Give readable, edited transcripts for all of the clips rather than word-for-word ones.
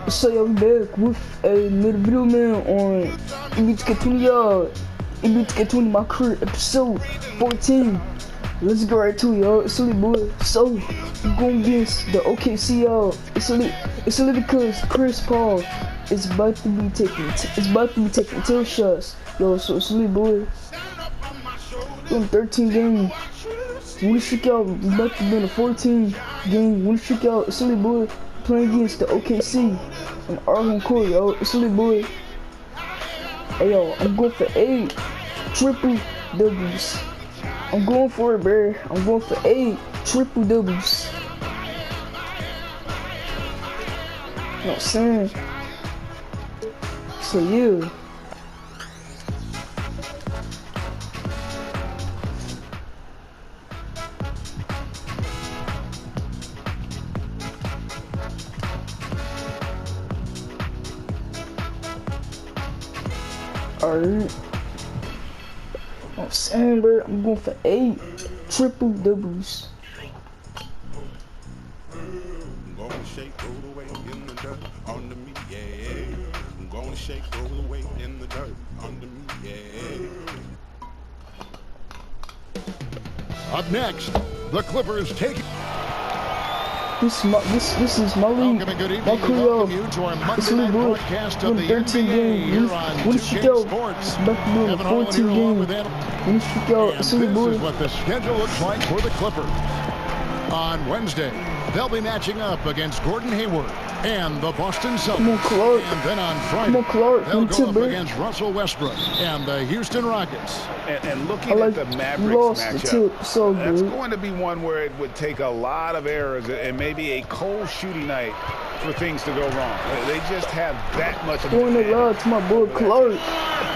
So yo, we back with another video, man, on Elite Get 20 Elite Get 20 My Career episode 14. Let's get right to it, y'all. It's Elite, boy. So we're going against the OKC, y'all. It's Elite because Chris Paul is about to be taking tail shots, yo. So it's Elite, boy. We're on 13 games. Winning streak out. We're about to be in a 14 game winning streak out. It's Elite, boy. Playing against the OKC on our home court, yo. It's Elite, boy. Hey, yo, I'm going for 8 triple doubles. I'm going for it, bro. I'm going for 8 triple doubles. You know what I'm saying? So, yeah. Alright. I'm saying, bro, I'm going for 8 triple doubles. I'm gonna shake, roll away in the dirt under me, yeah. I'm gonna shake, roll away in the dirt under me, yeah. Up next, the Clippers take. This is my league. My career. It's Elite, bro. Win 13 games. Win streak out. It's about to be in 14 games. Win streak out. It's Elite, bro. This is what the schedule looks like for the Clippers. On Wednesday, they'll be matching up against Gordon Hayward and the Boston Celtics. Come on, Clark. And then on Friday, Come on, Clark. they'll go up against Russell Westbrook and the Houston Rockets. And looking at the Mavericks matchup, so that's going to be one where it would take a lot of errors and maybe a cold shooting night for things to go wrong. They just have that much of doing it loud to my boy Clark.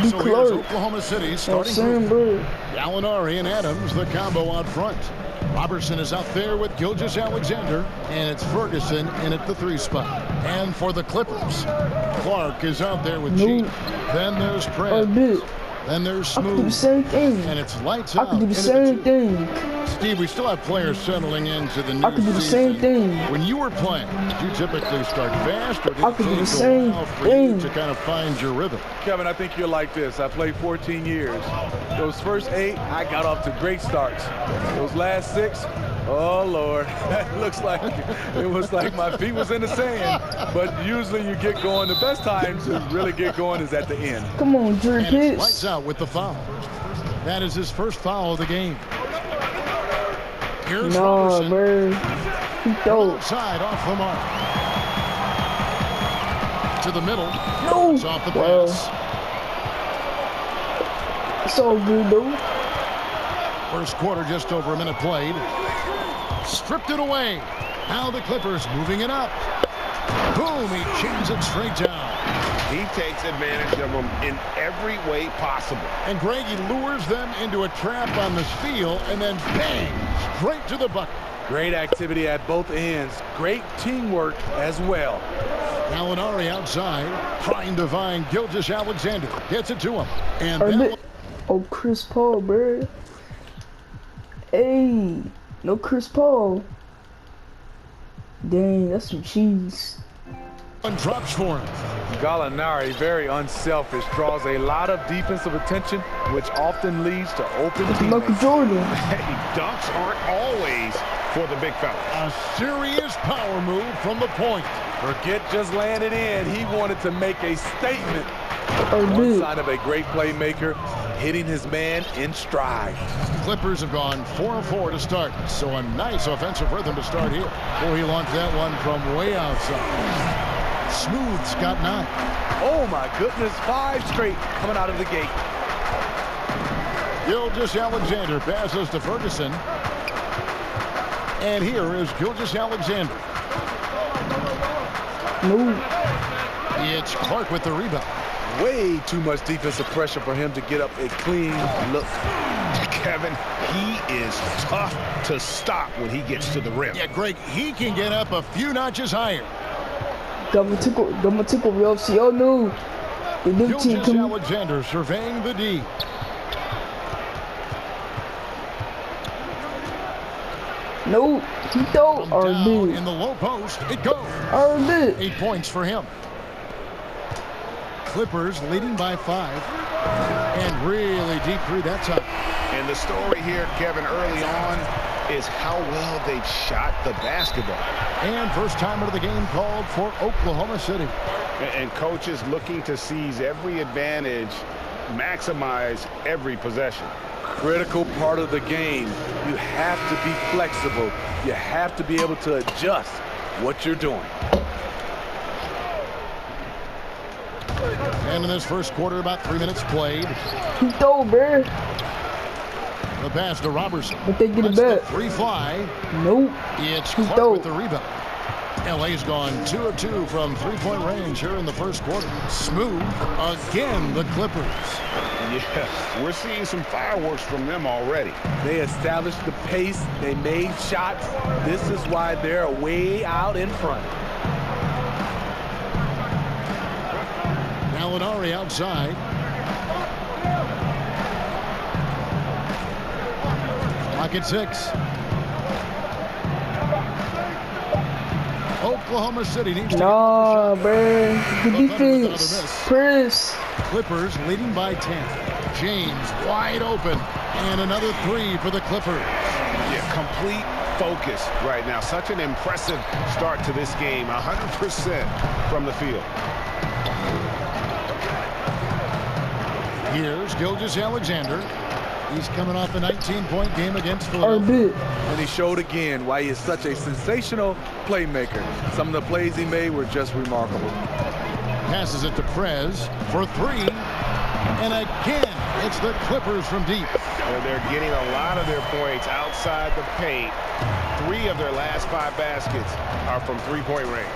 So here's Oklahoma City starting bro. Gallinari and Adams, the combo out front. Robertson is out there with Gilgeous-Alexander, and it's Ferguson in at the 3 spot. And for the Clippers, Clark is out there with G. Then there's Prince. Then there's Smooth. I could do the same thing. And it's lights out. I could do the same thing. Steve, we still have players settling into the new I could do the same thing. When you were playing, did you typically start fast, or did I could do the same thing to kind of find your rhythm? Kevin, I think you're like this. I played 14 years. Those first 8, I got off to great starts. Those last 6, oh Lord, it was like my feet was in the sand. But usually you get going. The best time to really get going is at the end. Come on, Drew Pitts. Lights out with the foul. That is his first foul of the game. Here's Robertson. Man. Outside off the mark. To the middle. No. It's off the pass. It's all good, though. First quarter, just over a minute played. Stripped it away. Now the Clippers moving it up. Boom, he chains it straight down. He takes advantage of them in every way possible. And Greg, he lures them into a trap on the steal, and then bang, straight to the bucket. Great activity at both ends. Great teamwork as well. Gallinari outside, trying to find Gilgeous-Alexander. Gets it to him. And then... Oh, Chris Paul, bro. Hey, no Chris Paul. Dang, that's some cheese. And drops for him. Gallinari, very unselfish, draws a lot of defensive attention, which often leads to open teammates. Michael Jordan. Hey, dunks aren't always for the big fella. A serious power move from the point. Forget just laying it in. He wanted to make a statement. One sign of a great playmaker, hitting his man in stride. Clippers have gone 4-4 to start, so a nice offensive rhythm to start here. Before he launched that one from way outside. Smooth's got 9. Oh my goodness, 5 straight coming out of the gate. Gilgeous-Alexander passes to Ferguson. And here is Gilgeous-Alexander. Move. It's Clark with the rebound. Way too much defensive pressure for him to get up a clean look. Kevin, he is tough to stop when he gets to the rim. Yeah, Greg, he can get up a few notches higher. Got my tickle, real. See, oh no. The new team coming. Alexander surveying the D. Nope. He throw From or down big. in the low post, it goes. Or big. 8 points for him. Clippers leading by 5. And really deep three that time. And the story here, Kevin, early on is how well they shot the basketball. And first timer of the game called for Oklahoma City. And coaches looking to seize every advantage, maximize every possession. Critical part of the game. You have to be flexible. You have to be able to adjust what you're doing. And in this first quarter, about 3 minutes played. He throw, bro. The pass to Robertson. But they get it Lets the back. three fly. Nope. It's He Clark throw. with the rebound. LA's gone 2 of 2 from three-point range here in the first quarter. Smooth again, the Clippers. Yeah, we're seeing some fireworks from them already. They established the pace. They made shots. This is why they're way out in front. Gallinari outside. Clock at 6. Oklahoma City needs to Nah, bro. The But Thunder with another defense. miss. Chris. Clippers leading by 10. James wide open. And another 3 for the Clippers. Yeah, complete focus right now. Such an impressive start to this game. 100% from the field. Here's Gilgeous-Alexander. He's coming off a 19-point game against Or Philadelphia. big. And he showed again why he is such a sensational playmaker. Some of the plays he made were just remarkable. Passes it to Prez for 3. And again, it's the Clippers from deep. They're getting a lot of their points outside the paint. 3 of their last 5 baskets are from three-point range.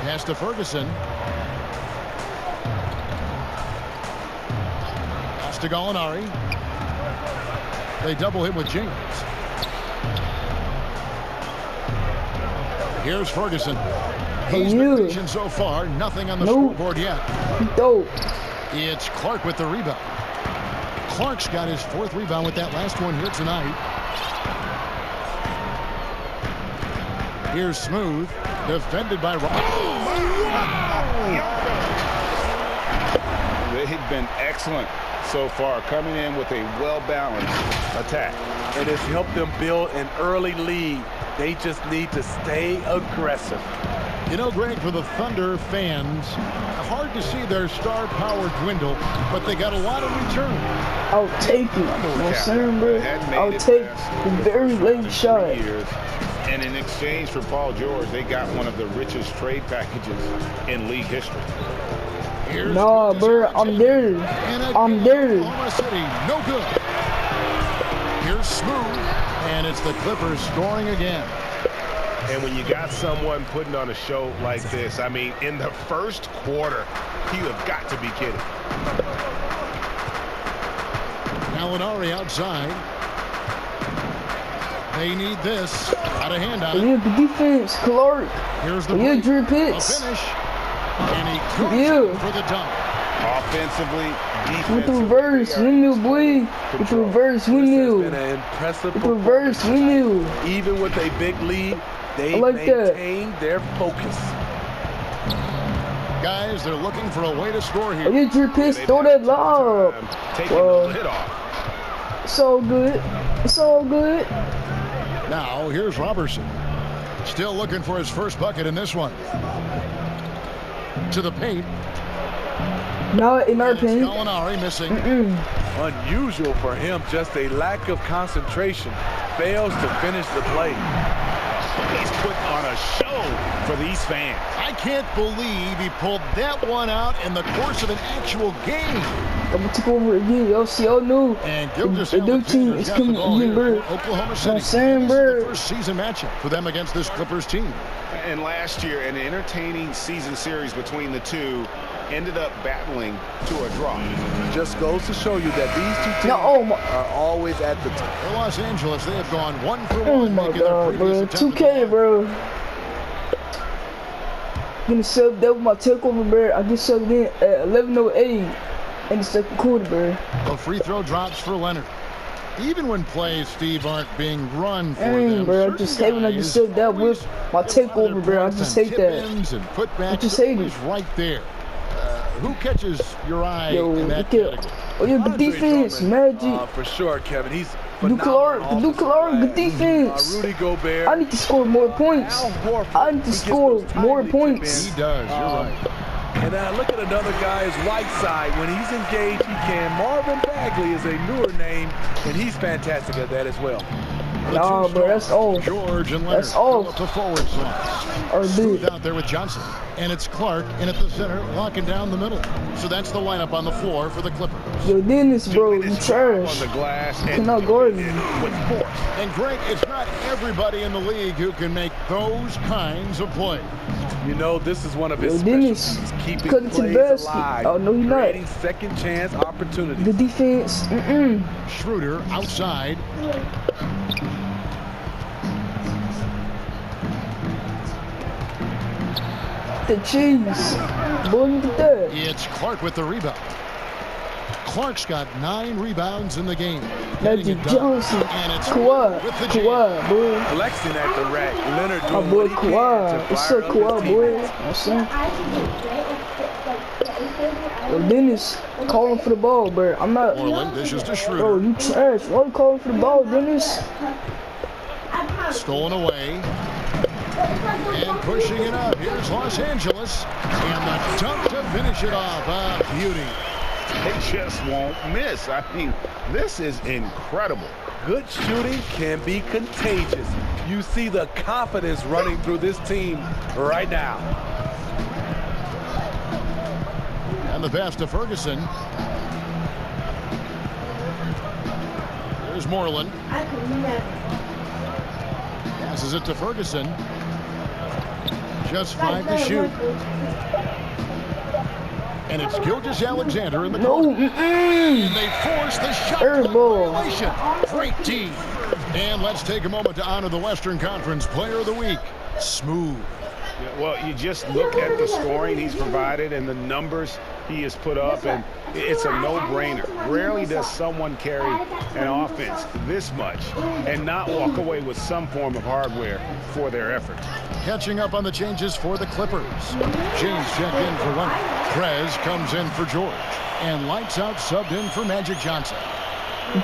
Pass to Ferguson. Pass to Gallinari. They double him with James. Here's Ferguson. He's been patient so far. Nothing on the scoreboard yet. He throw. It's Clark with the rebound. Clark's got his 4th rebound with that last one here tonight. Here's Smooth. Defended by They've been excellent so far, coming in with a well-balanced attack. And it's helped them build an early lead. They just need to stay aggressive. You know, Greg, for the Thunder fans, hard to see their star power dwindle, but they got a lot of return. I'll take it. You know what I'm saying, bro? I'll take the very late shot. And in exchange for Paul George, they got one of the richest trade packages in league history. Nah, bro, I'm there. I'm there. Oklahoma City, no good. Here's Smooth, and it's the Clippers scoring again. And when you got someone putting on a show like this, I mean, in the first quarter, you have got to be kidding. Gallinari outside. They need this. Got a hand on it. Yeah, the defense, Clark. Here's the Yeah, Drew a Pitts. finish. And he goes for the dunk. Offensively, defensively. With the reverse windmill, boy. With the reverse This has windmill. been an impressive With the reverse windmill. Even with a big lead, they like that. maintain their focus. Guys, they're looking for a way to score Oh, here. yeah, Drew Pitts, throw that lob. Taking Well, the lid off. it's all good. It's all good. Now, here's Robertson. Still looking for his first bucket in this one. To the paint. Not in our It's paint. Gallinari missing. Unusual for him, just a lack of concentration. Fails to finish the play. He's put on a show for these fans. I can't believe he pulled that one out in the course of an actual game. I'm gonna take over again, yo. See, y'all knew. And The new team is coming again, bro. Oklahoma City. I'm saying, This is bro. the first season matchup for them against this Clippers team. And last year, an entertaining season series between the two ended up battling to a draw. Just goes to show you that these two teams No, oh my, are always at the top. For Los Angeles, they have gone 1 for 1. oh my making their God, previous bro. attempt 2K, at the bro. Gonna sub that with my takeover, bro. I just subbed in at 11:08 in the second quarter, bro. The free throw drops for Leonard. Even when plays, Steve, aren't being run for Dang, them, bro, I certain just hate when I guys just sit that always with my get a lot of takeover, their bro. I points just on hate that. tip-ins and putbacks. I just hate it. Always right there. Who catches your eye Yo, in that look at, category? oh yeah, good Andre defense, Drummond, Magic. for sure, Kevin. He's Good phenomenal. Clark, good defense. Rudy Gobert. I need to score more points. Al Horford, I need to who gets score those more timely points. tip-ins. He does, you're right. And look at another guy is Whiteside. When he's engaged, he can. Marvin Bagley is a newer name, and he's fantastic at that as well. Nah, bro, that's all. George and Leonard That's all. go up the forward slots. Or Smooth big. out there with Johnson. And it's Clark in at the center, locking down the middle. So that's the lineup on the floor for the Clippers. Yo, Dennis, bro, Doing you his job on trash. the glass and Cannot guard me. with force. And Greg, it's not everybody in the league who can make those kinds of plays. You know, this is one of his Yo, Dennis, specialties, keeping cut it to the plays basket. alive, Oh, no, he not. creating second chance opportunities. Good defense. Schroeder outside. The cheese. Boy, look at that. It's Clark with the rebound. Clark's got 9 rebounds in the game. Magic Getting it done. Johnson. And it's Kawhi. with the jam. Kawhi, boy. Flexing at the rack. Leonard My doing boy what he can Kawhi. to What's fire up, up his Kawhi, boy? teammates. You know what I'm saying? Yo, Dennis, calling for the ball, bro. I'm not. Orland dishes to Bro, Schroeder. you trash. Why you calling for the ball, Dennis? Stolen away. And pushing it up. Here's Los Angeles. And the dunk to finish it off. A beauty. They just won't miss. I mean, this is incredible. Good shooting can be contagious. You see the confidence running through this team right now. And the pass to Ferguson. There's Moreland. Passes it to Ferguson. Just 5 to shoot. And it's Gilgeous-Alexander in the No. corner. And they force the shot clock Airball. violation. Great D. And let's take a moment to honor the Western Conference Player of the Week. Smooth. Well, you just look at the scoring he's provided and the numbers he has put up, and it's a no-brainer. Rarely does someone carry an offense this much and not walk away with some form of hardware for their effort. Catching up on the changes for the Clippers. James checked in for Leonard. Prez comes in for George. And lights out subbed in for Magic Johnson.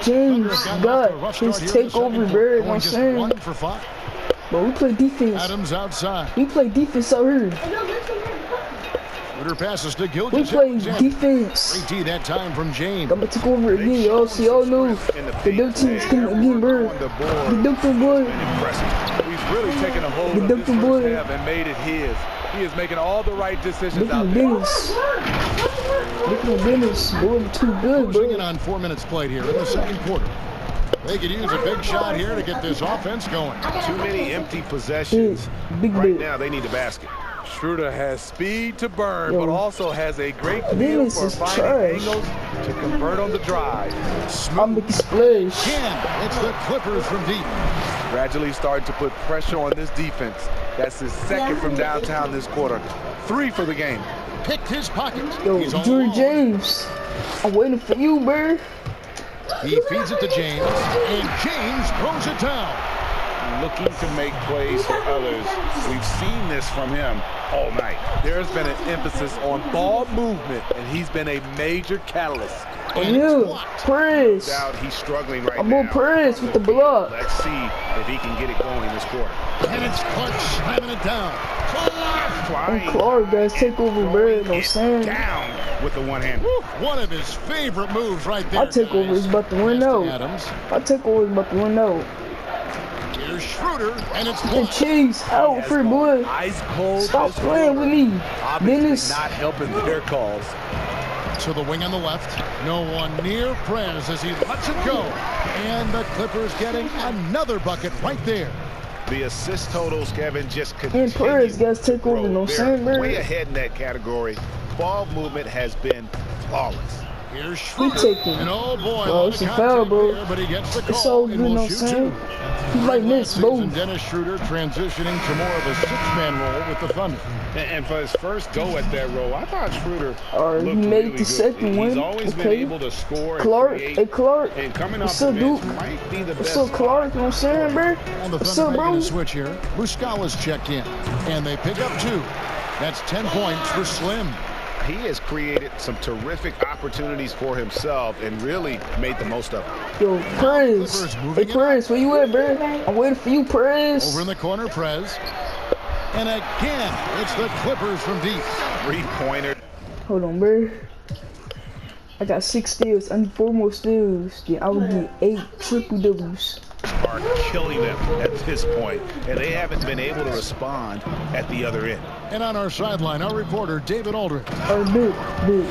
James got his takeover, bro. You know what I'm Just saying? 1 for 5. But we play defense. Adams outside. We play defense out here. Schroeder passes to We Gilgeous. play defense. Great D that time from James. I'm gonna take over again, y'all. See, y'all know the Duke team's coming again, bro. The Duke team, boy. He's really taken a hold The of this Duke boy. first half and made it his. He is making all the right decisions Look out at there. Dennis. Look at Dennis. Boy, too good, Closing in bro. on 4 minutes played here in the second quarter. They could use a big shot here to get this offense going. Too many empty possessions. Big Right bit. now, they need the basket. Schroeder has speed to burn, Yo. but also has a great feel Dennis for is finding trash. angles to convert on the drive. I'm making splash. Again, it's the Clippers from deep. Gradually starting to put pressure on this defense. That's his second from downtown this quarter. 3 for the game. Picked his pocket. Yo, He's all Drew alone. James. I'm waiting for you, bro. He feeds it to James, and James throws it down. Looking to make plays for others. We've seen this from him all night. There's been an emphasis on ball movement, and he's been a major catalyst. And it's Yeah, blocked. Press. Doubt he's struggling right I'm now. on Press with the block. Let's see if he can get it going this quarter. And it's Clark slamming it down. I'm Clark, guys. Take over, bro. You know what I'm saying? Down with the one hand. One of his favorite moves right there. I take over is about to win Pass to out. Adams. I take over is about to win out. Here's Schroeder, and it's The blocked. cheese out for boy. Ice cold. Stop this playing quarter. with me. Obviously Dennis. not helping their cause. To the wing on the left. No one near Prez as he lets it go. And the Clippers getting another bucket right there. The assist totals, Kevin, just continue. And Perez, guys, take to over, grow. you know what I'm They're saying, bro? way ahead in that category. Ball movement has been flawless. Here's We Schroeder. taking. And oh boy, Bro, it's a foul, bro. here, but he gets the It's call all and good, will no shoot saying. two. He might miss Last both. season, Dennis Schroeder transitioning to more of a six-man role with the Thunder. And for his first go at that role, I thought Schroeder Or looked he made really the good. second one. He's always been Okay. able to score and Clark, create. hey Clark. And coming off What's the up, bench dude? might be the What's best up, Clark? You know what I'm saying, bro? And the What's Thunder up, making bro? a switch here. Muscala's checked in, and they pick up 2. That's 10 points for Slim. He has created some terrific opportunities for himself and really made the most of it. Yo, Perez. Hey, Perez, where you at, bro? I'm waiting for you, Perez. Over in the corner, Prez. And again, it's the Clippers from deep. 3-pointer. Hold on, bro. I got 6 steals. I need 4 more steals. Then I will get 8 triple doubles. Are killing them at this point, and they haven't been able to respond at the other end. And on our sideline, our reporter, David Aldridge. Big.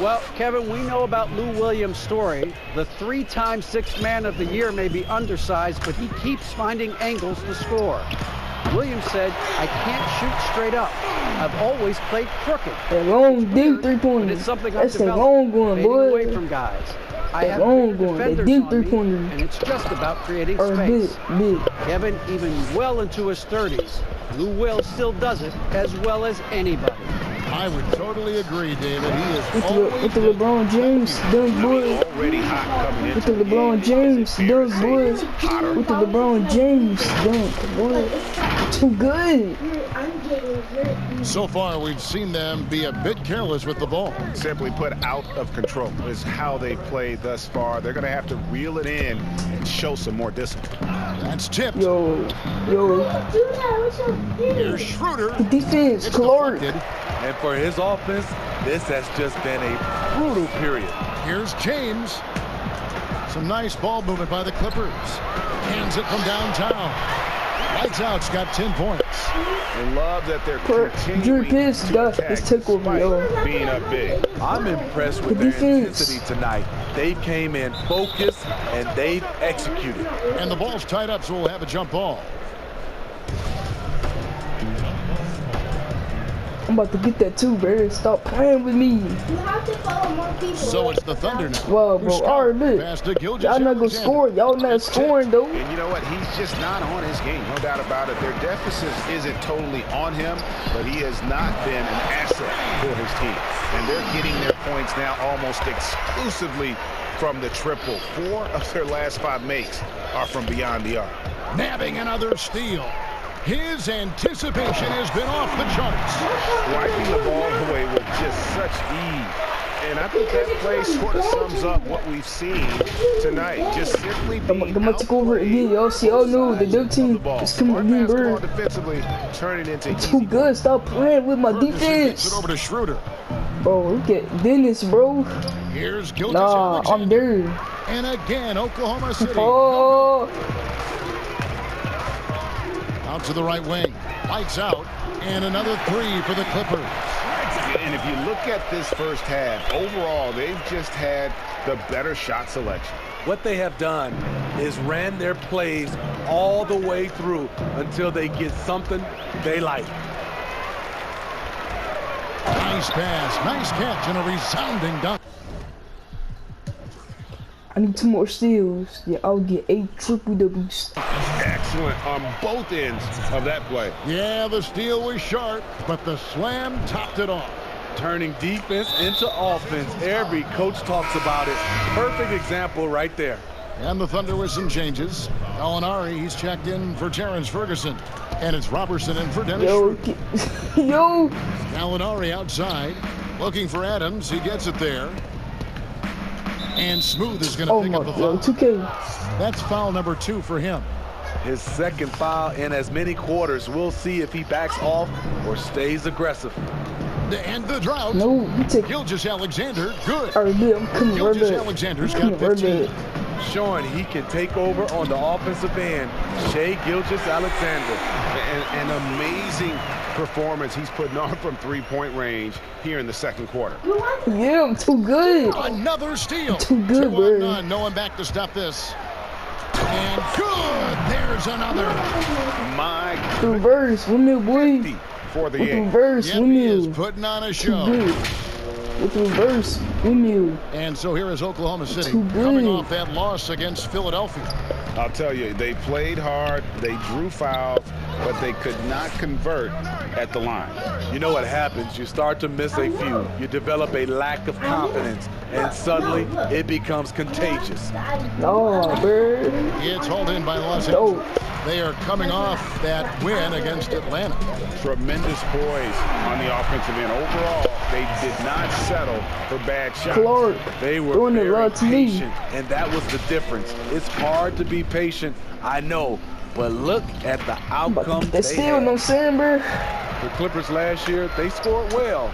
Well, Kevin, we know about Lou Williams' story. The 3-time Sixth Man of the Year may be undersized, but he keeps finding angles to score. Williams said, "I can't shoot straight up. I've always played crooked." That long It's deep weird, 3-pointer. but it's something I've That's that developed, long one, fading away boy. from guys. I That have long bigger one, that defenders deep on me, 3-pointer. and it's just about creating Or space. big. Kevin, even well into his 30s, Lou Will still does it as well as anybody. I would totally agree, David. He is With the LeBron James dunk, boy. Already hot coming With into the LeBron James dunk, boy. With the LeBron James dunk, boy. Too good. So far, we've seen them be a bit careless with the ball. Simply put, out of control is how they played thus far. They're going to have to reel it in and show some more discipline. That's tipped. Yo. Here's Schroeder. The defense, It's Clark. deflected. And for his offense, this has just been a brutal period. Here's James. Some nice ball movement by the Clippers. Hands it from downtown. Lights out's got 10 points. I love that they're Drew continuing Pierce to got attack his takeover, yo. despite being up big. I'm impressed with The their defense. intensity tonight. They came in focused, and they've executed. And the ball's tied up, so we'll have a jump ball. I'm about to get that too, bro. Stop playing with me. So it's the Thunder now. Wow, bro. All right, man. Pass to Gilgeous Y'all not gonna Alexander. score. Y'all not scoring, though. And you know what? He's just not on his game. No doubt about it. Their deficit isn't totally on him, but he has not been an asset for his team. And they're getting their points now almost exclusively from the triple. 4 of their last 5 makes are from beyond the arc. Nabbing another steal. His anticipation has been off the charts. Wiping the ball away with just such ease. And I think that play sort of sums up what we've seen tonight. Just simply being I'm gonna take over again, y'all. See, oh no, the dunk team is coming again, bro. Defensively, turning into Too good. Stop playing with my Ferguson gets it defense. over to Schroeder. Bro, look at Dennis, bro. Here's Gilgeous Nah, I'm Alexander. there. And again, Oklahoma City. Oh, Out to the right wing. Lights out. And another 3 for the Clippers. And if you look at this first half, overall, they've just had the better shot selection. What they have done is ran their plays all the way through until they get something they like. Nice pass. Nice catch and a resounding dunk. I need 2 more steals. Yeah, I'll get 8 triple doubles. Excellent on both ends of that play. Yeah, the steal was sharp, but the slam topped it off. Turning defense into offense. Every coach talks about it. Perfect example right there. And the Thunder with some changes. Gallinari, he's checked in for Terrence Ferguson. And it's Robertson in for Dennis Yo, Schroeder. yo. Gallinari outside. Looking for Adams. He gets it there. And Smooth is going to Oh pick my up the God, foul. 2K. That's foul number 2 for him. His second foul in as many quarters. We'll see if he backs off or stays aggressive. To end the drought. No, he take. Gilgeous Alexander, good. All right, man, I'm coming right Gilgeous back. Alexander's I'm got coming right 15. back. Showing he can take over on the offensive end. Shai Gilgeous-Alexander. An amazing performance he's putting on from three-point range here in the second quarter. Yeah, I'm too good. Another steal. Too good, 2 bro. on 9. No one back to stop this. And good. There's another. My Reverse, windmill, boy. for the With eight. reverse, Yep, he is windmill. putting on a Too show. good. With reverse. Emu. And so here is Oklahoma City Too good. coming off that loss against Philadelphia. I'll tell you, they played hard, they drew fouls, but they could not convert at the line. You know what happens? You start to miss a few. You develop a lack of confidence, and suddenly it becomes contagious. No, bird. It's hauled in by Los Angeles. They are coming off that win against Atlanta. Tremendous poise on the offensive end. Overall, they did not settle for bad shots. Clark. They were Doing it very right to me. patient, and that was the difference. It's hard to be patient, I know, but look at the outcome They still had. no saying, bro. The Clippers last year, they scored well.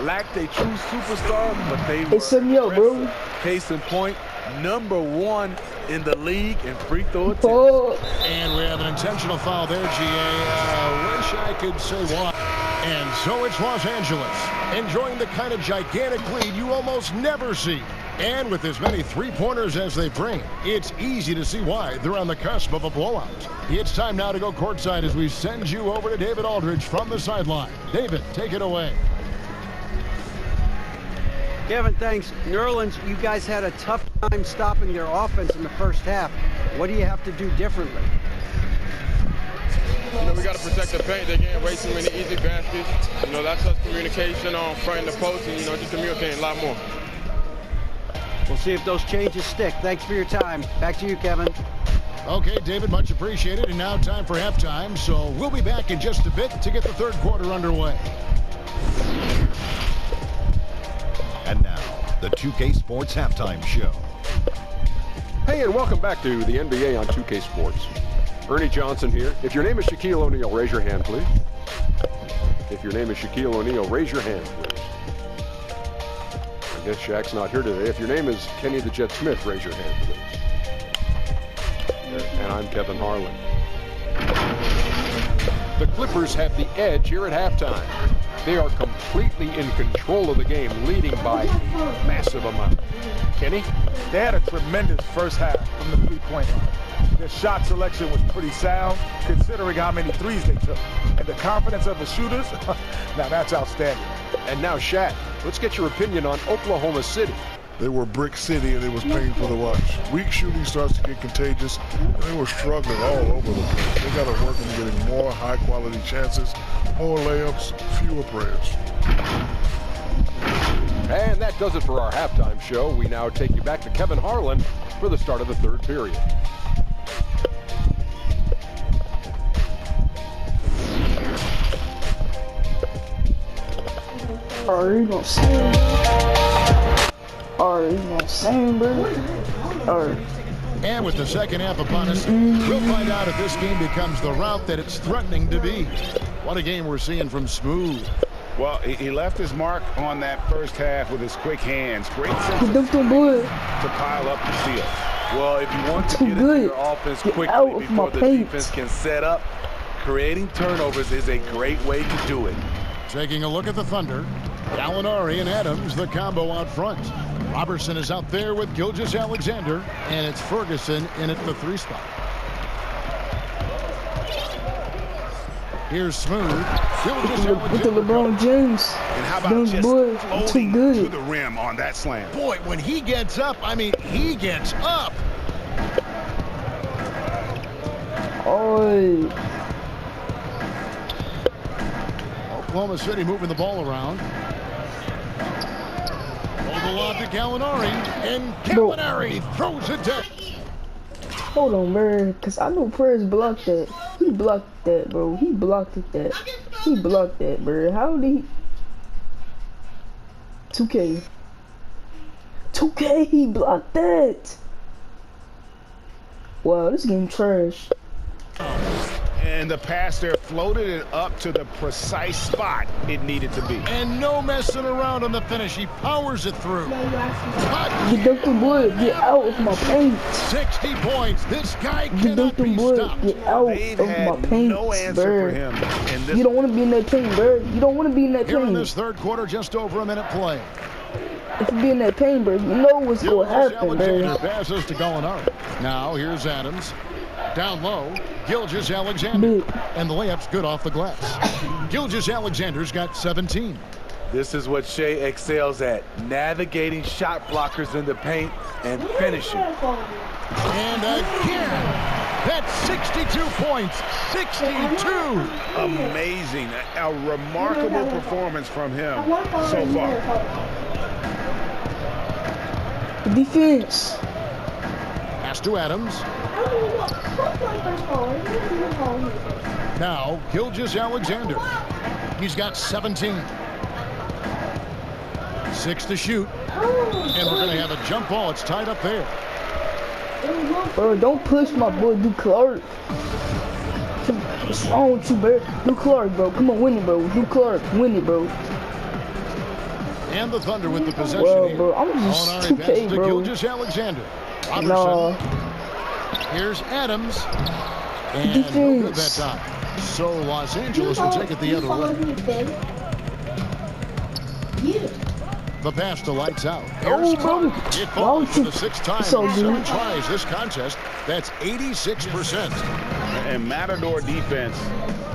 Lacked a true superstar, but they were set me up, bro. aggressive. Case in point, #1 in the league in free throw attempts. Oh, And we have an intentional foul there, GA. Wish I could say why. And so it's Los Angeles, enjoying the kind of gigantic lead you almost never see. And with as many three-pointers as they bring, it's easy to see why they're on the cusp of a blowout. It's time now to go courtside as we send you over to David Aldridge from the sideline. David, take it away. Kevin, thanks. New Orleans, you guys had a tough time stopping their offense in the first half. What do you have to do differently? You know, we got to protect the paint. They're getting way too many easy baskets. You know, that's us communication on front and the post, and, you know, just communicating a lot more. We'll see if those changes stick. Thanks for your time. Back to you, Kevin. Okay, David, much appreciated. And now time for halftime. So we'll be back in just a bit to get the third quarter underway. And now, the 2K Sports Halftime Show. Hey, and welcome back to the NBA on 2K Sports. Ernie Johnson here. If your name is Shaquille O'Neal, raise your hand, please. If your name is Shaquille O'Neal, raise your hand, please. I guess Shaq's not here today. If your name is Kenny the Jet Smith, raise your hand, please. And I'm Kevin Harlan. The Clippers have the edge here at halftime. They are completely in control of the game, leading by massive amount. Kenny? They had a tremendous first half from the three-point line. Their shot selection was pretty sound, considering how many threes they took. And the confidence of the shooters, now that's outstanding. And now, Shaq, let's get your opinion on Oklahoma City. They were brick city, and it was painful to watch. Weak shooting starts to get contagious, and they were struggling all over the place. They got to work on getting more high-quality chances, more layups, fewer prayers. And that does it for our halftime show. We now take you back to Kevin Harlan for the start of the third period. are you gonna sing? Are you gonna sing, bro? Or And with the second half upon us, we'll find out if this game becomes the route that it's threatening to be. What a game we're seeing from Smooth. Well, he left his mark on that first half with his quick hands. Great sense of Good. to pile up the steals. Well, if you want to Too get good. into your offense Get quickly out of before my the paint. defense can set up, creating turnovers is a great way to do it. Taking a look at the Thunder, Gallinari and Adams, the combo out front. Robertson is out there with Gilgeous-Alexander, and it's Ferguson in at the 3 spot. Here's Smooth. with the LeBron James. And how about Young just boy, floating too good. to the rim on that slam? Boy, when he gets up, I mean, he gets up. Oh, Oklahoma City moving the ball around. Hold the lob to Gallinari, and Gallinari throws it down. hold on, man, cause I know Prez blocked that. He blocked that, bro. He blocked that. He blocked that, bro. How did he? 2K. 2K, he blocked that. Wow, this game trash. And the pass there floated it up to the precise spot it needed to be. And no messing around on the finish. He powers it through. Get Dr. Wood, get out of my paint. 60 points. This guy Get cannot Dr. be Wood, stopped. get out They've of had my paint, no answer bro. for him in this. You don't want to be in that paint, bro. You don't want to be in that Here in paint. this third quarter, just over a minute play. If you be in that paint, bro, you know what's going to happen, Alexander bro. passes to Gallinari. Now here's Adams. Down low, Gilgeous-Alexander. And the layup's good off the glass. Gilgeous-Alexander's got 17. This is what Shea excels at, navigating shot blockers in the paint and finishing. And again, that's 62 points, 62. Amazing. A remarkable performance from him so far. Defense. Pass to Adams. Now, Gilgeous-Alexander. He's got 17. 6 to shoot. And we're going to have a jump ball. It's tied up there. Bro, don't push my boy, Duke Clark. What's wrong with you, bro? Duke Clark, bro. Come on, win it, bro. Duke Clark, win it, bro. And the Thunder with the possession Well, here. bro, I'm just Gallinari 2K, passes to bro. Gilgeous-Alexander. Robertson. Nah. Here's Adams. And no good that time. So Los Angeles will take it the other way. The pass to lights out. Here's Clark. It falls for the 6th time in 7 tries this contest. That's 86%. And Matador defense,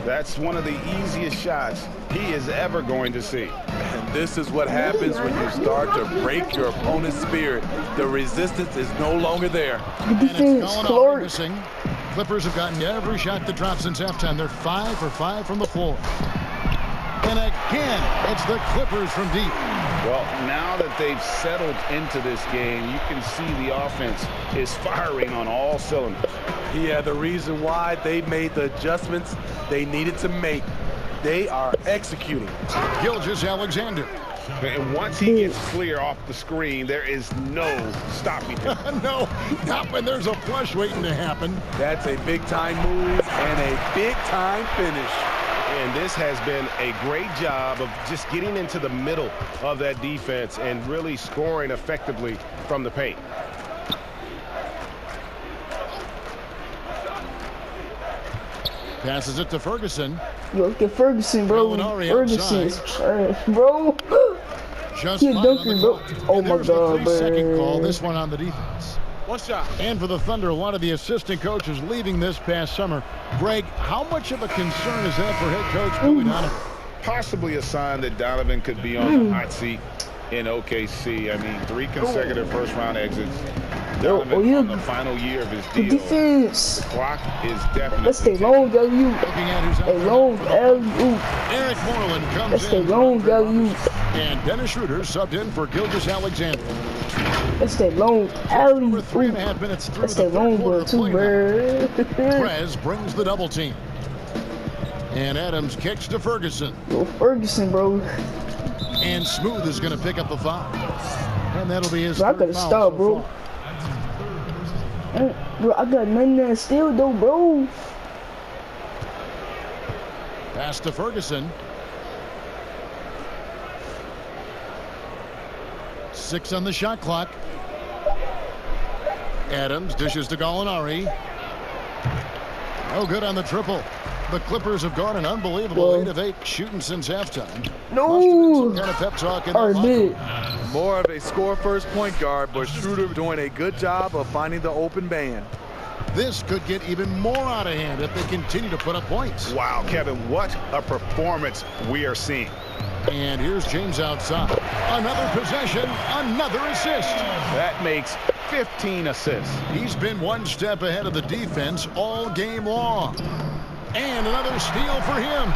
that's one of the easiest shots he is ever going to see. And this is what happens when you start to break your opponent's spirit. The resistance is no longer there. And it's Gallinari missing. Clippers have gotten every shot that dropped since halftime. They're 5 for 5 from the floor. And again, it's the Clippers from deep. Well, now that they've settled into this game, you can see the offense is firing on all cylinders. Yeah, the reason why they made the adjustments they needed to make. They are executing. Gilgeous-Alexander. And once he gets clear off the screen, there is no stopping him. No, not when there's a flush waiting to happen. That's a big-time move and a big-time finish. And this has been a great job of just getting into the middle of that defense and really scoring effectively from the paint. Passes it to Ferguson. Yo, get Ferguson, bro. Ferguson is trash, bro. Just He a dunker, bro. Oh my God, bro. Second call, this one on the defense. One shot. And for the Thunder, a lot of the assistant coaches leaving this past summer. Greg, how much of a concern is that for head coach Billy Donovan? Possibly a sign that Donovan could be on the hot seat in OKC. I mean, 3 consecutive first-round exits. Donovan on the final year of his deal. Defense. The clock is definitely. Let's stay long, W. Stay long, L-U. Eric Moreland comes Let's stay in. long, W. And Dennis Schroeder subbed in for Gilgeous-Alexander. Let's stay long, L-U. Over 3.5 minutes through Let's the stay long, third quarter bro, too, bro. Prez brings the double team. And Adams kicks to Ferguson. Yo, Ferguson, bro. And Smooth is going to pick up the foul. And that'll be his Bro, I third gotta foul stop, so bro. far. Bro, I got nothing there still, though, bro. Pass to Ferguson. 6 on the shot clock. Adams dishes to Gallinari. No good on the triple. The Clippers have gone an unbelievable 8 of 8 shooting since halftime. No. Some kind of pep talk in the locker room. More of a score-first point guard, but Schroeder doing a good job of finding the open man. This could get even more out of hand if they continue to put up points. Wow, Kevin, what a performance we are seeing. And here's James outside. Another possession, another assist. That makes 15 assists. He's been one step ahead of the defense all game long. And another steal for him.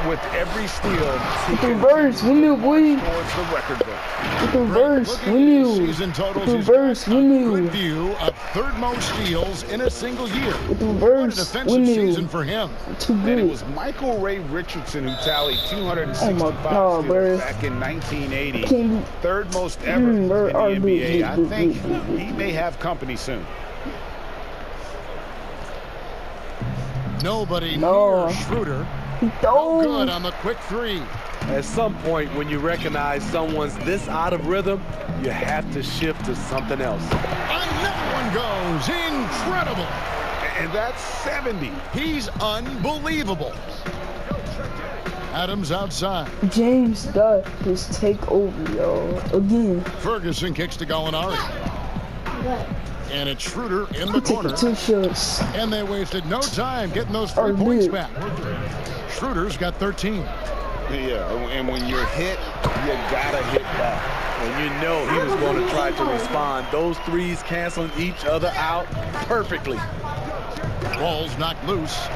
With every steal, he With the reverse, we knew, boy. towards the record book. With the reverse, we knew. Season totals, With the reverse, we knew. good view of third most steals in a single year. With the What a reverse, defensive we knew. season for him. Too And it good. was Michael Ray Richardson who tallied 265 Oh my God, bro. steals back in 1980. Can't be- Third most ever in the bro, NBA. I boo, think boo, boo. he may have company soon. Nobody No. near Schroeder. No. Good on the quick 3. At some point, when you recognize someone's this out of rhythm, you have to shift to something else. Another one goes. Incredible. And that's 70. He's unbelievable. Adams outside. James got his takeover, y'all. Again. Ferguson kicks to Gallinari. And it's Schroeder in the He corner. taking 2 shots. And they wasted no time getting those 3 points back. Schroeder's got 13. Yeah, and when you're hit, you gotta hit back. And you know he was going to try to respond. Those threes canceling each other out perfectly. Ball's knocked loose.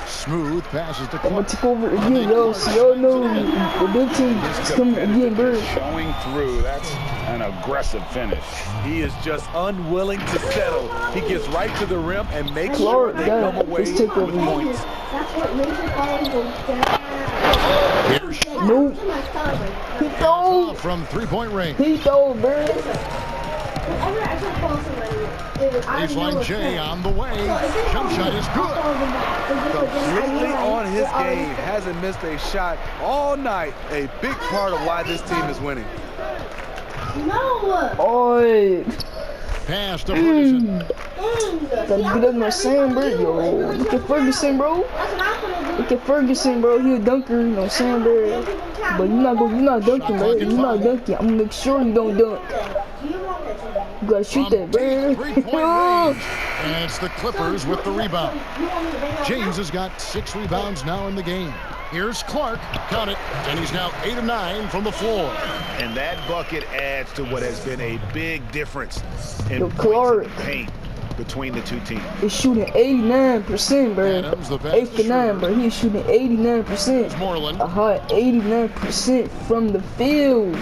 Smooth passes to I'm gonna Clark. take over again, yo. So y'all know the big team is coming again, bro. Showing through. That's an aggressive finish. He is just unwilling to settle. He gets right to the rim and makes Clark, sure they come God, away let's take with over. points. Nope. He throw. From three-point range. He throw, bro. Baseline J on the way. Jump shot is good. Completely on his game. Hasn't missed a shot all night. A big part of why this team is winning. Oi. Pass to Ferguson. Gotta get up my Sam, bro. Yo, look at Ferguson, bro. Look at Ferguson, bro. He a dunker, you know what I'm saying, bro. But you're not dunking, bro. You're not dunking. I'm gonna make sure you don't dunk. You gotta shoot that, bro. Three-point range. And it's the Clippers with the rebound. James has got 6 rebounds now in the game. Here's Clark, count it, and he's now 8 of 9 from the floor. And that bucket adds to what has been a big difference in Yo, points Clark. in the paint between the two teams. He's shooting 89%, bro. Adams, the best 8 for 9, bro. He's shooting 89%. Moreland. A hot 89% from the field.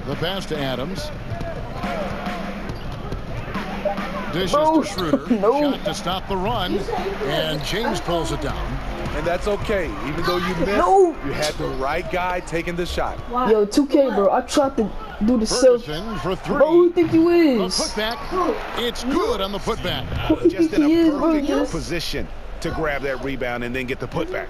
The pass to Adams. Dishes Bro, to Schroeder. no. Shot to stop the run. And James pulls it down. And that's okay. Even though you missed, No. you had the right guy taking the shot. Yo, 2K, bro. I tried to do the self. Ferguson for 3. Bro, who you think you The is? putback. It's good on the putback. Who you Just think in he a is, bro? perfect position to grab that rebound and then get the putback.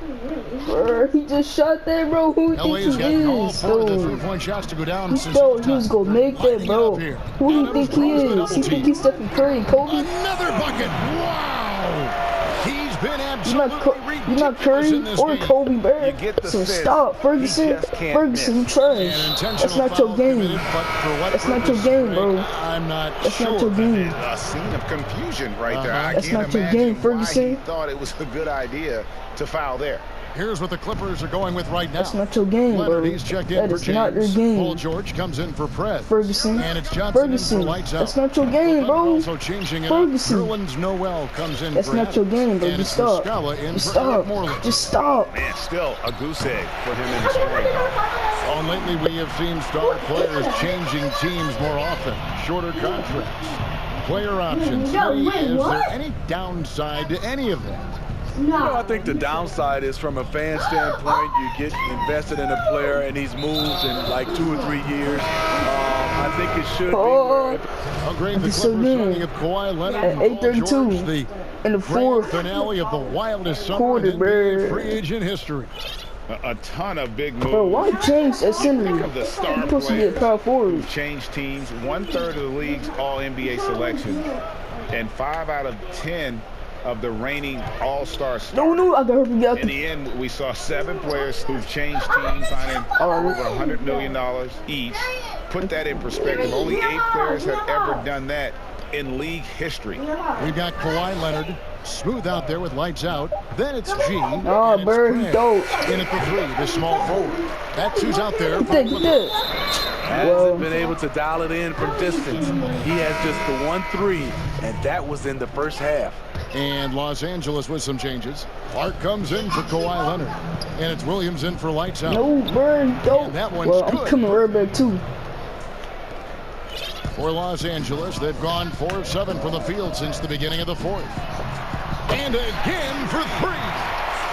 Bro, he just shot that, bro. Who you think LA's he gotten all is, 4 of the bro? 3-point shots to go down He since thought he was gonna make that, bro. Who do you think he is? He think he's Stephen Curry and Kobe? Another bucket. Wow. He's been You're absolutely not Curry in this or game. Kobe, bro. You get the So sense stop, Ferguson. he just can't Ferguson, you miss. trash. That's not your game. That's not your game, bro. I'm not That's sure. not your game. A scene of confusion right there. I That's can't not your imagine game, why Ferguson. he thought it was a good idea to foul there. Here's what the Clippers are going with right now. That's not your game, bro. Leonard, he's checked in That for is not your James. game. Paul George comes in for Prez. Ferguson. And it's Johnson Ferguson. in for lights out. That's not your game, bro. Also changing it Ferguson. up. Nerlens Noel comes in That's for not your game, bro. And Just it's stop. Muscala in Just for stop. Moreland. Just stop. Man, still a goose egg for him in the scoring. Oh, lately we have seen star players changing teams more often. Shorter contracts. Player options. Is there any downside to any of that? You know, I think the downside is from a fan standpoint, you get invested in a player and he's moved in like 2 or 3 years. I think it should be where How great the so Clippers good. signing of Kawhi Leonard At and Paul 8:32 George, the in the grand fourth finale of the wildest summer quarter, in NBA bro. free agent history. A ton of big moves. Bro, why James at center? Think of the star He's supposed to be a players power forward. who've changed teams. 1/3 of the league's all-NBA selections, and 5 out of 10 of the reigning all-star stars. No, I got her. In the end, we saw 7 players who've changed teams, signing over $100 million each. Put that in perspective. Only 8 players have ever done that in league history. We've got Kawhi Leonard, smooth out there with lights out. Then it's G. Oh, and it's bro, he Grant. dope. In at the 3, the small forward. That's who's out there. Get that. hasn't been able to dial it in from distance. He has just the 1-3, and that was in the first half. And Los Angeles with some changes. Clark comes in for Kawhi Leonard. And it's Williams in for lights out. No, bro, he dope. And that one's Well, I'm good. coming right back too. For Los Angeles, they've gone 4 of 7 from the field since the beginning of the 4th. And again for 3.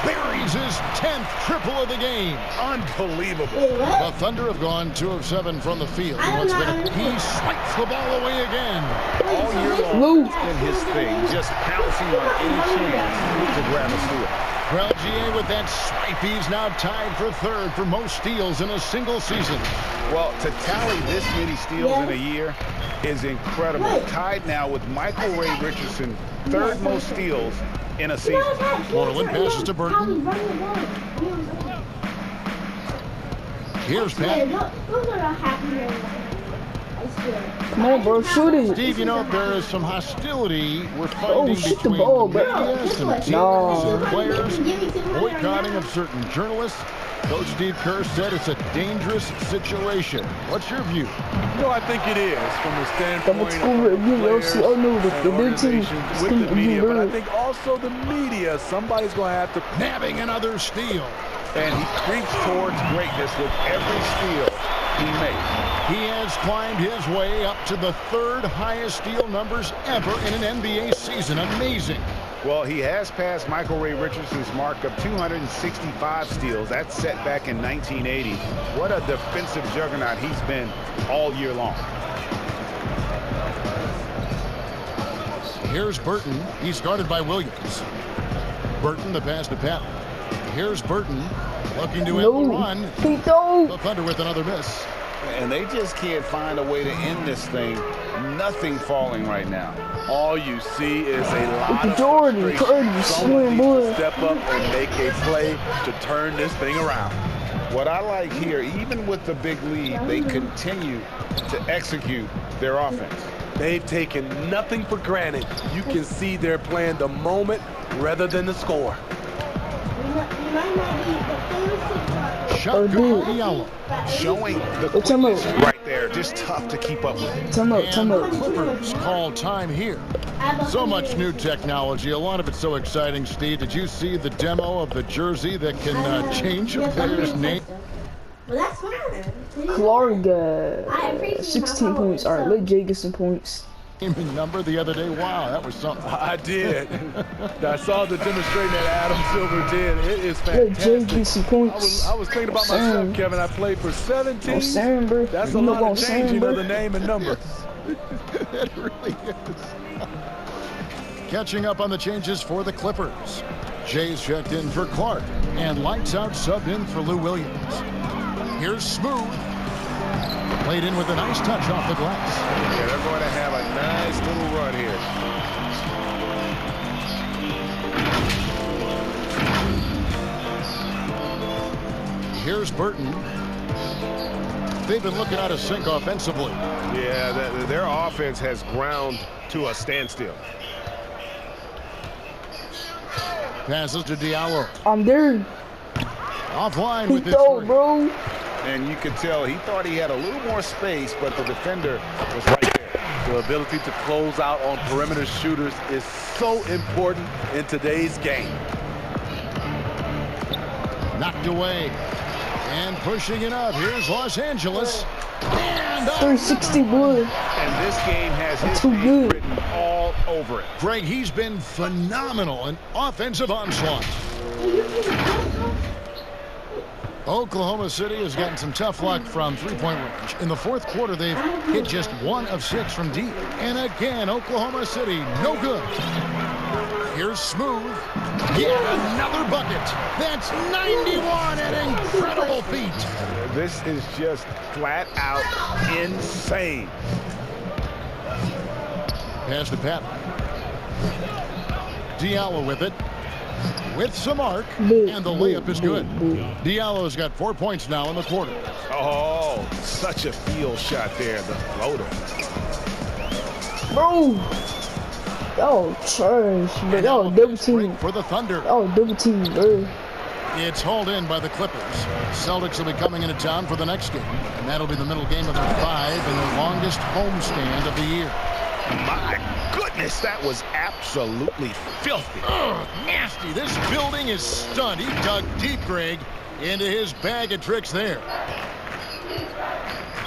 Buries his 10th triple of the game. Unbelievable. The Thunder have gone 2 of 7 from the field. He swipes the ball away again. All year long, it's been his thing, just pouncing on any chance to grab a steal. Well, GA, with that swipe, he's now tied for 3rd for most steals in a single season. Well, to tally this many steals in a year is incredible. Tied now with Michael Ray Richardson, 3rd most steals in a season. Moreland passes to Burton. Here's Pat. Come on, bro, shoot it. Steve, you know, there is some hostility we're finding shoot the between ball, the bro. media, some teams, No. some players, boycotting of certain journalists. Coach Steve Kerr said it's a dangerous situation. What's your view? No, I think it is from the standpoint of players the big organizations team. with the media, but I think also the media, somebody's going to have to... Nabbing another steal. And he creeps towards greatness with every steal he makes. He has climbed his way up to the third highest steal numbers ever in an NBA season. Amazing. Well, he has passed Michael Ray Richardson's mark of 265 steals. That's set back in 1980. What a defensive juggernaut he's been all year long. Here's Burton. He's guarded by Williams. Burton, the pass to Pat. Here's Burton looking to end the run. The Thunder with another miss. And they just can't find a way to end this thing. Nothing falling right now. All you see is a lot of Jordan, frustration. Someone needs to boy. step up and make a play to turn this thing around. What I like here, even with the big lead, they continue to execute their offense. They've taken nothing for granted. You can see they're playing the moment rather than the score. Shot good, Diallo. Showing the quickness right there. Just tough to keep up with it. Time out. Clippers call time here. So much new technology. A lot of it's so exciting, Steve. Did you see the demo of the jersey that can change a player's name? Well, that's fine. Clark got 16 points. All right, let Jay get some points. Number the other day. Wow, that was something. I did. I saw the demonstration that Adam Silver did. It is Let Jay fantastic. get some points. I was thinking about myself, Kevin. I played for 17. Sam, bro. That's You a know lot about of Sam, changing bro. of the name and number. It really is. Catching up on the changes for the Clippers. Jay's checked in for Clark, and lights out subbed in for Lou Williams. Here's Smooth. Played in with a nice touch off the glass. Yeah, they're going to have a nice little run here. Here's Burton. They've been looking out of sync offensively. Yeah, their offense has ground to a standstill. Passes to Diallo. I'm there. Offline with He his throw, three. bro. And you could tell he thought he had a little more space, but the defender was right there. The ability to close out on perimeter shooters is so important in today's game. Knocked away. And pushing it up. Here's Los Angeles. And 360 boy. And this game has his Too name good. written all over it. Greg, he's been phenomenal in offensive onslaught. Oklahoma City has gotten some tough luck from three-point range. In the fourth quarter, they've hit just 1 of 6 from deep. And again, Oklahoma City, no good. Here's Smooth. Yet another bucket. That's 91, an incredible feat. This is just flat out insane. Pass to Pat. Diallo with it. With some arc, and the layup is good. Diallo's got 4 points now in the quarter. Oh, such a field shot there, the floater. Bro. Oh, trash, bro. Oh, double team. For the Thunder. Oh, double team, bro. It's hauled in by the Clippers. Celtics will be coming into town for the next game, and that'll be the middle game of their 5 and their longest homestand of the year. My goodness, that was absolutely filthy. Ugh, nasty. This building is stunned. He dug deep, Greg, into his bag of tricks there.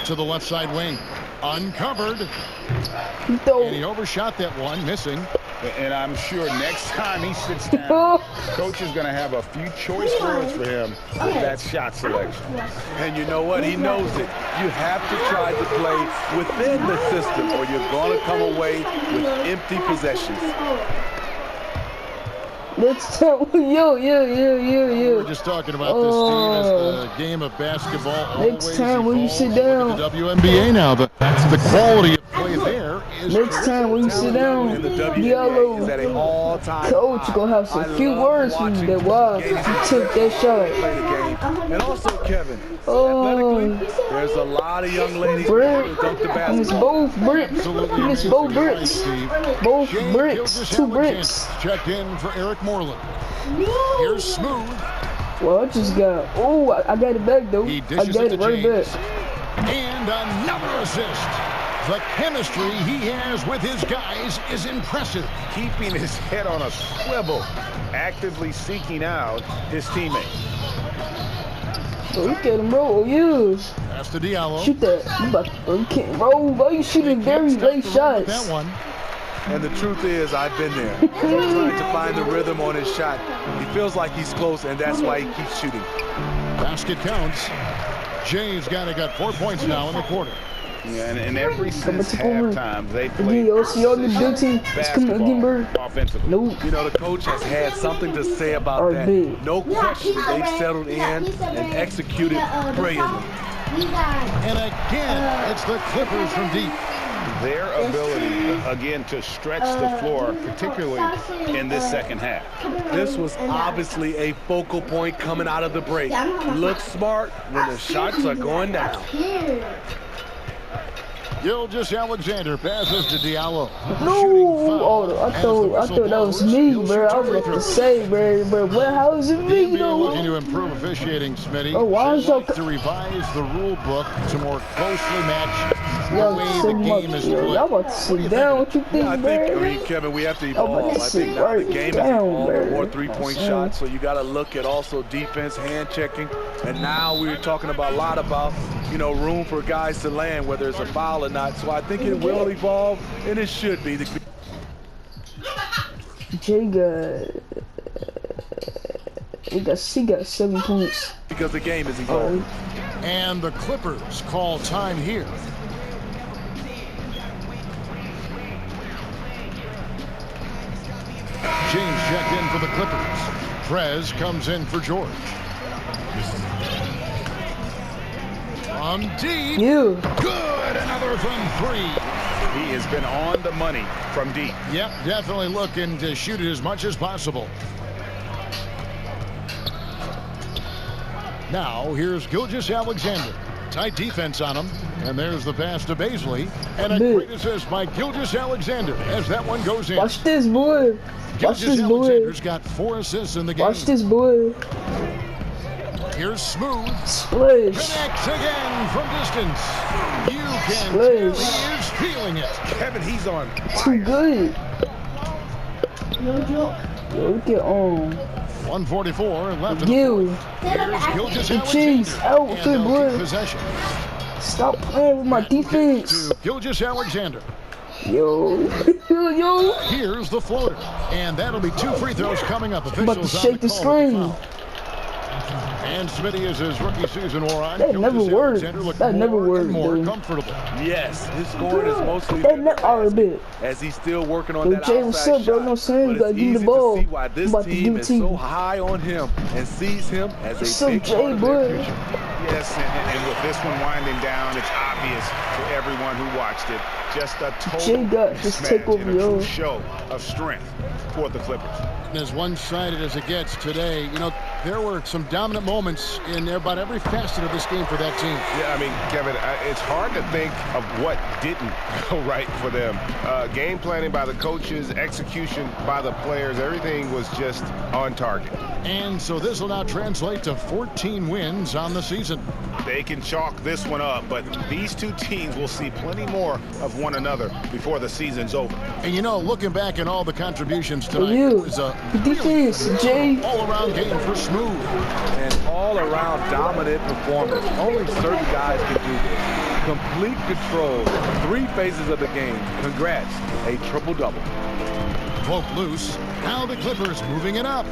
To the left side wing. Uncovered. And he overshot that one, missing. And I'm sure next time he sits down, coach is going to have a few choice words for him with that shot selection. And you know what? He knows it. You have to try to play within the system or you're going to come away with empty possessions. Let's tell yo. We were just talking about this team as the game of basketball always Next time when you sit evolves. down. Look at the WNBA now. That's the quality of play there is Next time when you sit down, in the WNBA Diallo, is at an all-time coach high. gonna have some I few love words for you watching that why games you took that shot. play the game. And also, Kevin, Oh, athletically, there's a lot of young ladies Brent, who dunk the he missed basketball. both bricks. Absolutely He missed amazing. both You're right, bricks. Steve. Both Shea bricks. Gilgeous Two Alexander bricks. checked in for Eric Moreland. Here's Smooth. Well, I just got. Oh, I got it back though. He I dishes got it it to right James. back. And another assist. The chemistry he has with his guys is impressive. Keeping his head on a swivel, actively seeking out his teammates. Oh, look at him, bro. Yeah. Pass to Diallo. Shoot that. You about to, bro, you can't roll, bro. You shooting very late shots. That one. And the truth is, I've been there. Trying to find the rhythm on his shot. He feels like he's close, and that's why he keeps shooting. Basket counts. Jay's got 4 points now in the quarter. Yeah, and every since halftime, they played basketball offensively. Nope. You know, the coach has had something to say about that. No question, they've settled in and executed brilliantly. And again, it's the Clippers from deep. Their ability, again, to stretch the floor, particularly in this second half. This was obviously a focal point coming out of the break. Look smart when the shots are going down. Gilgeous Alexander passes to Diallo. No, I thought that was me, bro. I was about to say, bro, how is it me, though? Looking to improve officiating, Smitty. Oh, why is y'all to revise the rule book to more closely match the way the game is played. Y'all about to sit down? What you think, bro? Kevin, we have to evolve. I think now the game is evolving, more three-point shots, so you got to look at also defense, hand checking, and now we're talking a lot about, room for guys to land, whether it's a foul or not. So I think it will evolve, and it should be. Jay got 7 points. Because the game is evolving. And the Clippers call time here. James checked in for the Clippers. Trez comes in for George. From deep. Good. Another from 3. He has been on the money from deep. Yep, definitely looking to shoot it as much as possible. Now, here's Gilgeous Alexander. Tight defense on him. And there's the pass to Baisley. And a great assist by Gilgeous Alexander as that one goes in. Watch this, boy. Watch this, boy. Alexander's got 4 assists in the game. Watch this, boy. Here's Smooth. Splash. Connects again from distance. You can tell he is feeling it. Kevin, he's on too good. No joke. Yo, get on. 1:44 left in the fourth. Here's Gilgeous Alexander. Out, good boy. Possession. Stop playing with my defense. To Gilgeous Alexander. Yo. Here's the floater. And that'll be 2 free throws coming up. I'm about to shake the screen. And Smitty, as his rookie season wore on, that never worked. That never worked. More comfortable. Yes, his scoring is mostly as he's still working on that Jay, what's up, bro? No saying you gotta give me the ball. See why this team is so high on him and sees him as a big part of their future. Yes, and with this one winding down, it's obvious to everyone who watched it. Just a total mismatch and a true show of strength for the Clippers. As one-sided as it gets today, there were some dominant moments in about every facet of this game for that team. Yeah, I mean, Kevin, it's hard to think of what didn't go right for them. Game planning by the coaches, execution by the players, everything was just on target. And so this will now translate to 14 wins on the season. They can chalk this one up, but these two teams will see plenty more of one another before the season's over. And looking back at all the contributions tonight, it was a all-around game for Smooth. And all-around dominant performance. Only certain guys can do this. Complete control, 3 phases of the game. Congrats, a triple-double. Poke loose. Now the Clippers moving it up.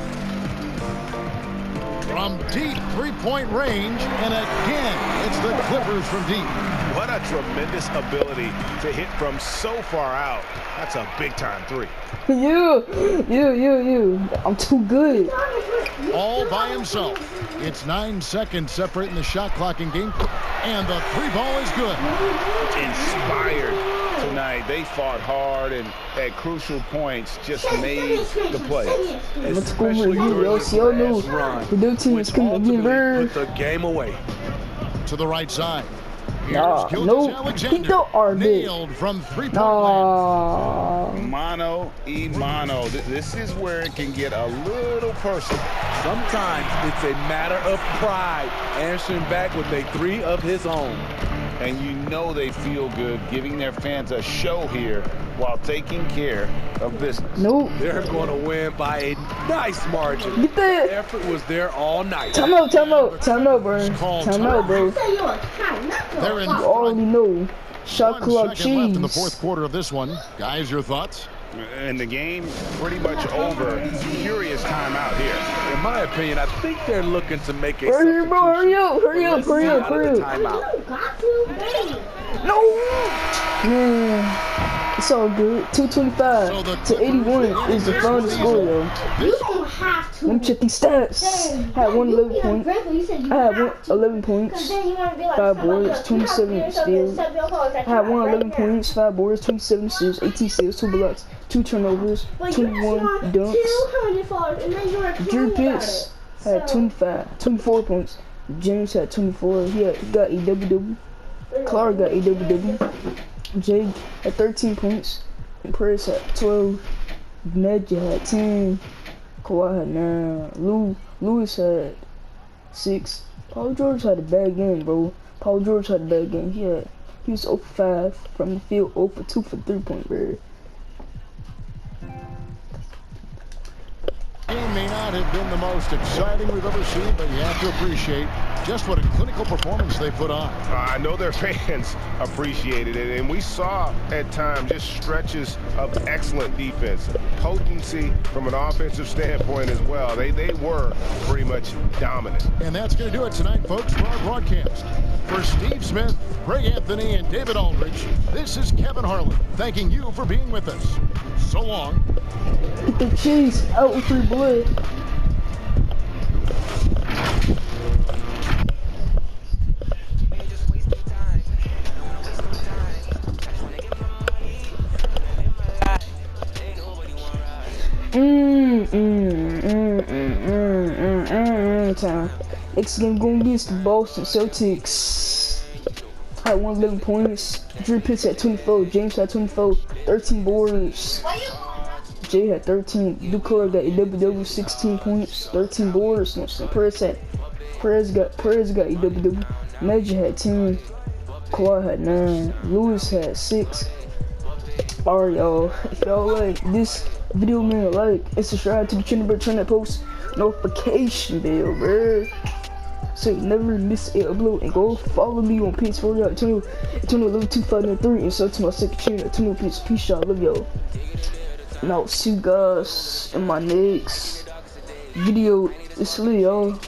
From deep 3-point range, and again, it's the Clippers from deep. What a tremendous ability to hit from so far out. That's a big-time 3. You. I'm too good. All by himself. It's 9 seconds separating the shot clock in game, and the 3 ball is good. Inspired tonight. They fought hard and at crucial points just made the plays. Let's go over here, yo. See, y'all know the new team is coming again, bro. Put the game away. To the right side. Nah, no, he don't are nailed from 3-point land. Mano y mano. This is where it can get a little personal. Sometimes it's a matter of pride, answering back with a 3 of his own. And you know they feel good giving their fans a show here while taking care of business. Nope. They're going to win by a nice margin. Get that. The effort was there all night. Time out, bro. Time out, bro. They're in you already know. Shot clock cheese. Left in the cheese. 4th quarter of this one. Guys, your thoughts? And the game pretty much over. Curious timeout here. In my opinion, I think they're looking to make a Hurry up, bro. Hurry up. Timeout. No. Man. It's all good. 225 to 81 is the final score, yo. You don't have to. Let me check these stats. I had 11 points. I had 11 points. 5 boards, 27 steals. I had 11 points, 5 boards, 27 steals, 18 steals, 2 blocks, 2 turnovers, 21 dunks. Drew Pitts had 24 points. James had 24. He got a double-double. Clark got a double-double. Jake had 13 points. And Press had 12. Magic had 10. Kawhi had 9. Lewis had 6. Paul George had a bad game, bro. Paul George had a bad game. He was 0 for 5 from the field, 0 for 2 for 3-point, bro. Game may not have been the most exciting we've ever seen, but you have to appreciate just what a clinical performance they put on. I know their fans appreciated it, and we saw at times just stretches of excellent defense, potency from an offensive standpoint as well. They were pretty much dominant. And that's going to do it tonight, folks, for our broadcast. For Steve Smith, Greg Anthony, and David Aldridge, this is Kevin Harlan thanking you for being with us. So long. Get the cheese out with your blood. Time. Next game going against the Boston Celtics. I had 11 points. Drew Pitts had 24. James had 24. 13 boards. Jay had 13. Duclair got a double-double, 16 points, 13 boards. Perez got a double-double. Magic had 10. Kawhi had 9. Lewis had 6. Alright, y'all. If y'all like this video, man, subscribe to the channel, turn that post notification bell, bro, so you never miss a upload. And go follow me on PS4 channel 112593 and sub to my second channel channel. Peace, y'all. Love y'all. And I'll see you guys in my next video. It's lit, y'all.